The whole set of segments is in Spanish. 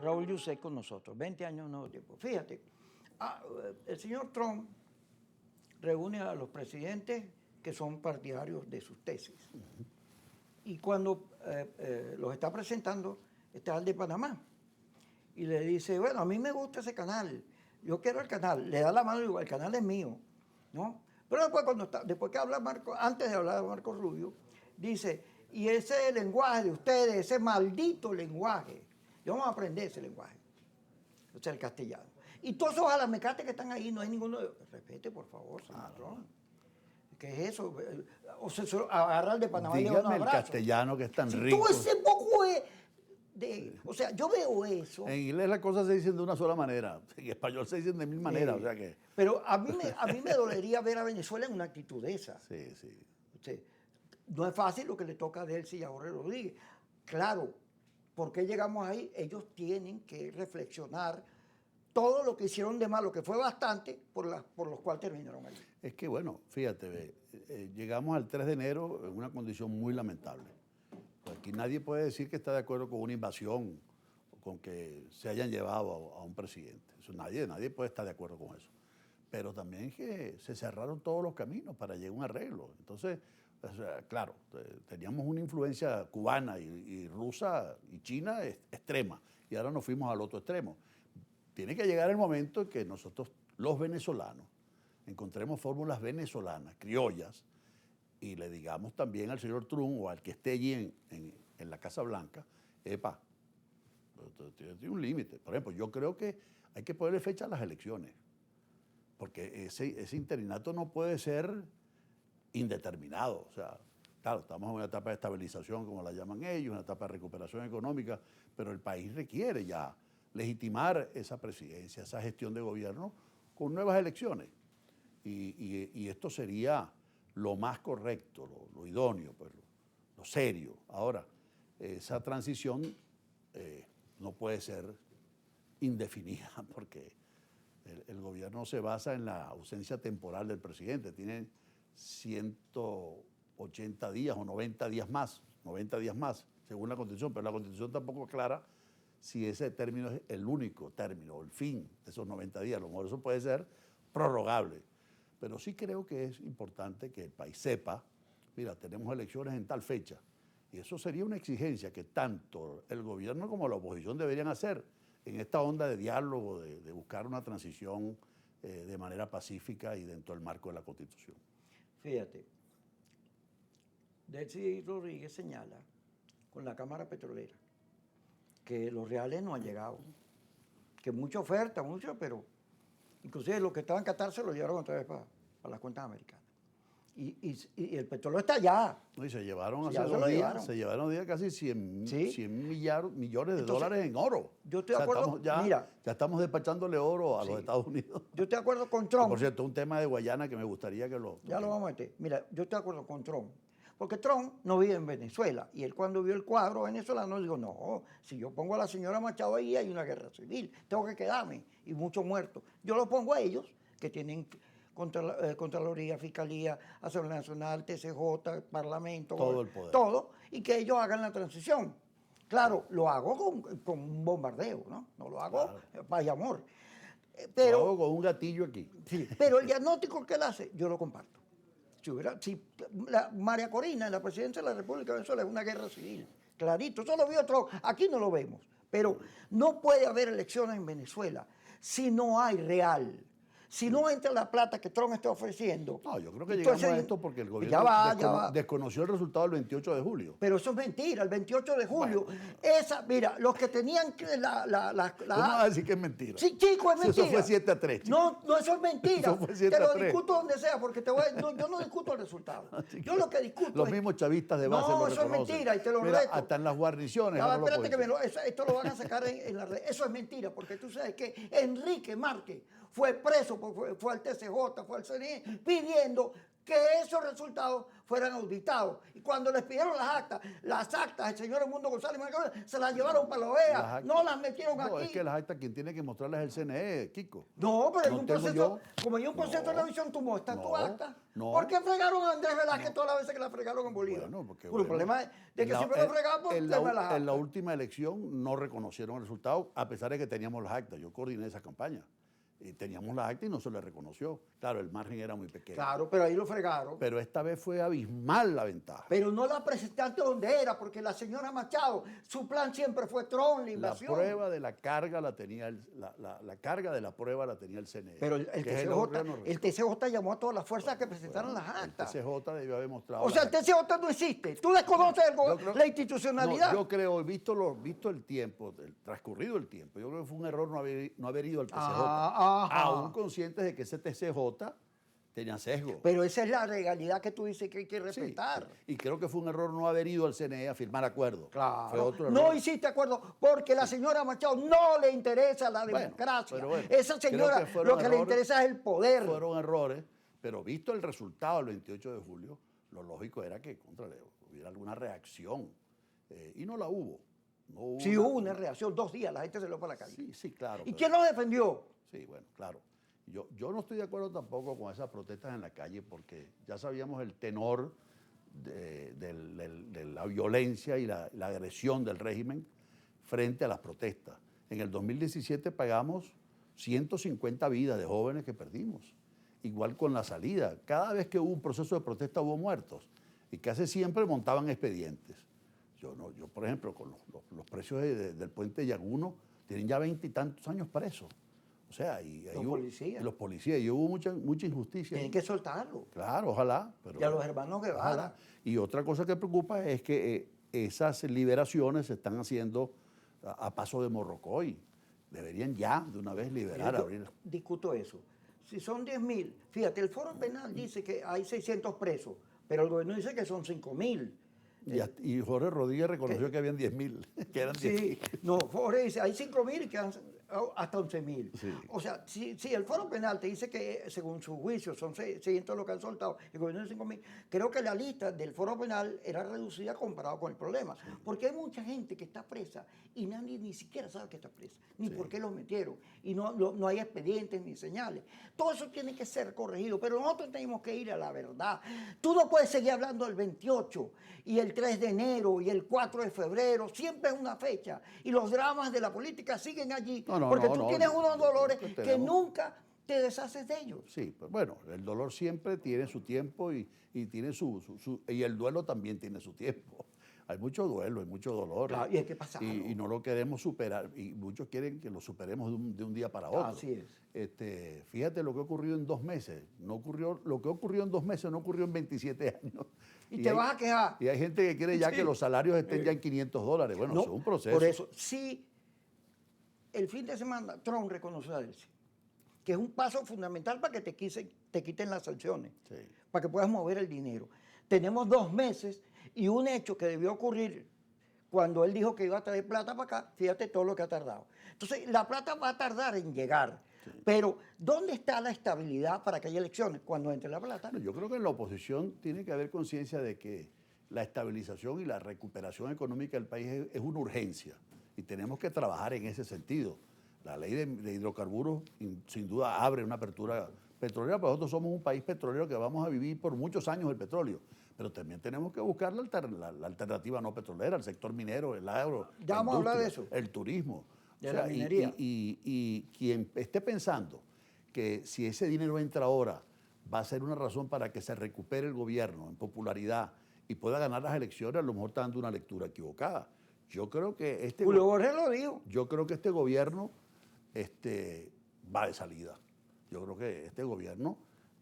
Raúl Yuset con nosotros, 20 años nuevo tiempo. Fíjate, el señor Trump reúne a los presidentes que son partidarios de sus tesis. Y cuando los está presentando, está el de Panamá. Y le dice, bueno, a mí me gusta ese canal, yo quiero el canal. Le da la mano y digo, el canal es mío, ¿no? Pero después que habla Marco, antes de hablar de Marco Rubio, dice, y ese lenguaje de ustedes, ese maldito lenguaje, yo vamos a aprender ese lenguaje, o sea, el castellano. Y todos esos alamecates que están ahí, no hay ninguno de... Respete, por favor, señor Trump. ¿Qué es eso? O sea, agarrar de Panamá y le da un Dígame el abrazo. castellano que es tan Si rico. todo ese poco o sea, yo veo eso. En inglés las cosas se dicen de una sola manera. En español se dicen de mil maneras. O sea que... Pero a mí me dolería ver a Venezuela en una actitud de esa. Sí, sí. O sea, no es fácil lo que le toca a Delcy y a Jorge Rodríguez. Claro, ¿por qué llegamos ahí? Ellos tienen que reflexionar todo lo que hicieron de malo, que fue bastante, por los cuales terminaron ahí. Es que bueno, fíjate, llegamos al 3 de enero en una condición muy lamentable. Aquí nadie puede decir que está de acuerdo con una invasión o con que se hayan llevado a un presidente. Eso nadie puede estar de acuerdo con eso. Pero también es que se cerraron todos los caminos para llegar a un arreglo. Entonces, o sea, claro, teníamos una influencia cubana y rusa y china extrema. Y ahora nos fuimos al otro extremo. Tiene que llegar el momento en que nosotros, los venezolanos, encontremos fórmulas venezolanas, criollas, y le digamos también al señor Trump o al que esté allí en la Casa Blanca, epa, tiene un límite. Por ejemplo, yo creo que hay que ponerle fecha a las elecciones, porque ese interinato no puede ser indeterminado. O sea, claro, estamos en una etapa de estabilización, como la llaman ellos, una etapa de recuperación económica, pero el país requiere ya legitimar esa presidencia, esa gestión de gobierno con nuevas elecciones. Y esto sería lo más correcto, lo idóneo, pues, lo serio. Ahora, esa transición no puede ser indefinida porque el gobierno se basa en la ausencia temporal del presidente. Tiene 180 días o 90 días más, según la Constitución, pero la Constitución tampoco aclara si ese término es el único término, o el fin de esos 90 días. A lo mejor eso puede ser prorrogable. Pero sí creo que es importante que el país sepa, mira, tenemos elecciones en tal fecha. Y eso sería una exigencia que tanto el gobierno como la oposición deberían hacer en esta onda de diálogo, de buscar una transición de manera pacífica y dentro del marco de la Constitución. Fíjate, Delcy Rodríguez señala con la Cámara Petrolera que los reales no han llegado, que mucha oferta, pero inclusive los que estaban en Qatar se lo llevaron otra vez para las cuentas americanas. Y el petróleo está allá. Y se llevaron hace 2 días, se llevaron casi 100 millones de dólares en oro. Yo estoy de acuerdo, ya estamos despachándole oro a los Estados Unidos. Yo estoy de acuerdo con Trump. Por cierto, un tema de Guayana que me gustaría que lo... Ya lo vamos a meter. Mira, yo estoy de acuerdo con Trump. Porque Trump no vive en Venezuela. Y él cuando vio el cuadro venezolano dijo, no, si yo pongo a la señora Machado ahí hay una guerra civil. Tengo que quedarme. Y muchos muertos. Yo los pongo a ellos, que tienen Contraloría, Fiscalía, Asamblea Nacional, TCJ, Parlamento. Todo el poder. Todo. Y que ellos hagan la transición. Claro, lo hago con un bombardeo, ¿no? No lo hago paz y amor. Pero, lo hago con un gatillo aquí. Sí, pero el diagnóstico que él hace, yo lo comparto. Si María Corina, la presidencia de la República de Venezuela, es una guerra civil. Clarito, eso lo vio Trump. Aquí no lo vemos. Pero no puede haber elecciones en Venezuela si no hay real. Si no entra la plata que Trump está ofreciendo. No, yo creo que llegamos a esto porque el gobierno desconoció el resultado del 28 de julio. Pero eso es mentira, el 28 de julio. Bueno. Mira, los que tenían ¿Cómo vas a decir que es mentira? Sí, chico, es mentira. Eso fue 7-3. No, eso es mentira. Eso fue 7-3. Te lo discuto donde sea, porque yo no discuto el resultado. Yo lo que discuto los mismos chavistas de base no, lo eso es mentira y te lo Mira, reto. hasta en las guarniciones. No, espérate que esto lo van a sacar en la red. Eso es mentira, porque tú sabes que Enrique Márquez fue preso, fue al TCJ, fue al CNE, pidiendo que esos resultados fueran auditados. Y cuando les pidieron las actas, el señor Edmundo González se las llevaron para la OEA, no las metieron no, aquí. es que las actas quien tiene que mostrarlas es el CNE, Kiko. No, pero en No un tengo proceso, yo. como hay un proceso de No, revisión, tú muestras tu no, acta. no. ¿Por qué fregaron a Andrés Velázquez todas las veces que la fregaron en Bolívar? Bueno, porque El problema es de que siempre lo fregamos, en denme las la actas. última elección no reconocieron el resultado, a pesar de que teníamos las actas. Yo coordiné esa campaña. Y teníamos las actas y no se le reconoció. Claro, el margen era muy pequeño. Claro, pero ahí lo fregaron. Pero esta vez fue abismal la ventaja. Pero no la presentaste donde era, porque la señora Machado, su plan siempre fue Tron, la La invasión. prueba de la carga la tenía la carga de la prueba la tenía el CNE. Pero el que es TCJ, llamó a todas las fuerzas que presentaran las actas. El TCJ debió haber mostrado. O sea, el TCJ no existe. Tú desconoces la institucionalidad. No, yo creo, visto el tiempo, transcurrido el tiempo, yo creo que fue un error no haber ido al TCJ. Aún conscientes de que ese TCJ tenía sesgo. Pero esa es la legalidad que tú dices que hay que respetar. Sí, y creo que fue un error no haber ido al CNE a firmar acuerdo. Claro. Fue otro error. No hiciste acuerdo porque la señora Machado no le interesa la democracia. Bueno, esa señora lo que le interesa es el poder. Fueron errores, pero visto el resultado el 28 de julio, lo lógico era que hubiera alguna reacción. Y no la hubo. Sí hubo una reacción, 2 días, la gente se lo para la calle. Sí, claro. ¿Y quién lo defendió? Sí, bueno, claro. Yo no estoy de acuerdo tampoco con esas protestas en la calle porque ya sabíamos el tenor de la violencia y la agresión del régimen frente a las protestas. En el 2017 pagamos 150 vidas de jóvenes que perdimos. Igual con la salida. Cada vez que hubo un proceso de protesta hubo muertos y casi siempre montaban expedientes. Yo, por ejemplo, con los precios del puente Yaguno, tienen ya 20 y tantos años presos. O sea, los policías, y hubo mucha injusticia. Tienen que soltarlo. Claro, ojalá. Pero, y a los hermanos Guevara. Y otra cosa que preocupa es que esas liberaciones se están haciendo a paso de morrocoy. Deberían ya de una vez liberar. Discuto eso. Si son 10.000, fíjate, el Foro Penal dice que hay 600 presos, pero el gobierno dice que son 5.000. Y Jorge Rodríguez reconoció que habían 10.000, que eran 10.000. Sí, no, Jorge dice, hay 5.000 y quedan hasta 11.000. Sí. O sea, si el Foro Penal te dice que según su juicio son 600 lo que han soltado, el gobierno de 5.000, creo que la lista del Foro Penal era reducida comparado con el problema. Sí. Porque hay mucha gente que está presa y nadie ni siquiera sabe que está presa, ni por qué los metieron. Y no hay expedientes ni señales. Todo eso tiene que ser corregido, pero nosotros tenemos que ir a la verdad. Tú no puedes seguir hablando del 28 y el 3 de enero y el 4 de febrero, siempre es una fecha. Y los dramas de la política siguen allí, porque tú tienes unos dolores que nunca te deshaces de ellos. Sí, pues bueno, el dolor siempre tiene su tiempo y tiene y el duelo también tiene su tiempo. Hay mucho duelo, hay mucho dolor. Claro, y hay que pasarlo. Y no lo queremos superar. Y muchos quieren que lo superemos de un día para otro. Así es. Fíjate lo que ha ocurrido en 2 meses. Lo que ocurrió en 2 meses no ocurrió en 27 años. Y te vas a quejar. Y hay gente que quiere ya que los salarios estén ya en $500. Bueno, eso es un proceso. Por eso, sí, el fin de semana Trump reconoció a Delcy, que es un paso fundamental para que te quiten las sanciones, para que puedas mover el dinero. Tenemos 2 meses y un hecho que debió ocurrir cuando él dijo que iba a traer plata para acá, fíjate todo lo que ha tardado. Entonces, la plata va a tardar en llegar. Sí. Pero, ¿dónde está la estabilidad para que haya elecciones cuando entre la plata? No, yo creo que en la oposición tiene que haber conciencia de que la estabilización y la recuperación económica del país es una urgencia y tenemos que trabajar en ese sentido. La ley de hidrocarburos sin duda abre una apertura petrolera, pero nosotros somos un país petrolero que vamos a vivir por muchos años el petróleo. Pero también tenemos que buscar la alternativa no petrolera, el sector minero, el agro, ya vamos a hablar de eso. El turismo. De la minería. Y quien esté pensando que si ese dinero entra ahora va a ser una razón para que se recupere el gobierno en popularidad y pueda ganar las elecciones, a lo mejor está dando una lectura equivocada. Yo creo que Julio Borges lo dijo. Yo creo que este gobierno va de salida. Yo creo que este gobierno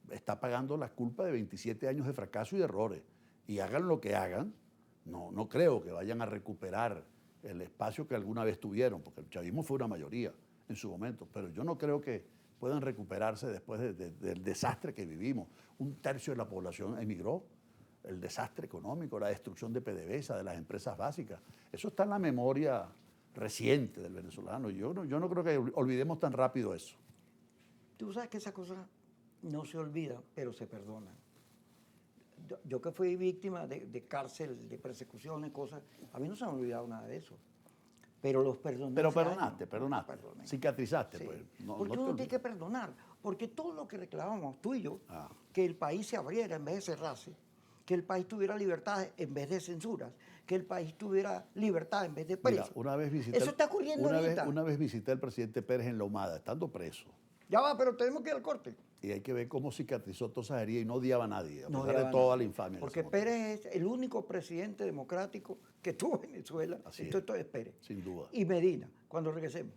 está pagando las culpas de 27 años de fracaso y de errores. Y hagan lo que hagan, no creo que vayan a recuperar el espacio que alguna vez tuvieron, porque el chavismo fue una mayoría en su momento, pero yo no creo que puedan recuperarse después del desastre que vivimos. 1/3 de la población emigró, el desastre económico, la destrucción de PDVSA, de las empresas básicas. Eso está en la memoria reciente del venezolano. Yo no creo que olvidemos tan rápido eso. Tú sabes que esas cosas no se olvidan, pero se perdonan. Yo que fui víctima de cárcel, de persecuciones, cosas, a mí no se me ha olvidado nada de eso. Pero los perdoné. Pero hace perdonaste, años. perdonaste. Perdoné. Cicatrizaste, Sí. pues. Porque te uno tiene olvides. que perdonar. Porque todo lo que reclamamos, tú y yo, Ah. que el país se abriera en vez de cerrarse, que el país tuviera libertad en vez de censuras, que el país tuviera libertad en vez de Mira, preso. una vez visité. Eso está ocurriendo ahorita. Una vez visité al presidente Pérez en La Humada, estando preso. Ya va, pero tenemos que ir al corte. Y hay que ver cómo cicatrizó toda esa herida y no odiaba a nadie, a No pesar odiaba de a toda nadie. la infamia. que Porque se montó. Pérez es el único presidente democrático que tuvo Venezuela. Así Esto es Pérez. Sin duda. Y Medina, cuando regresemos.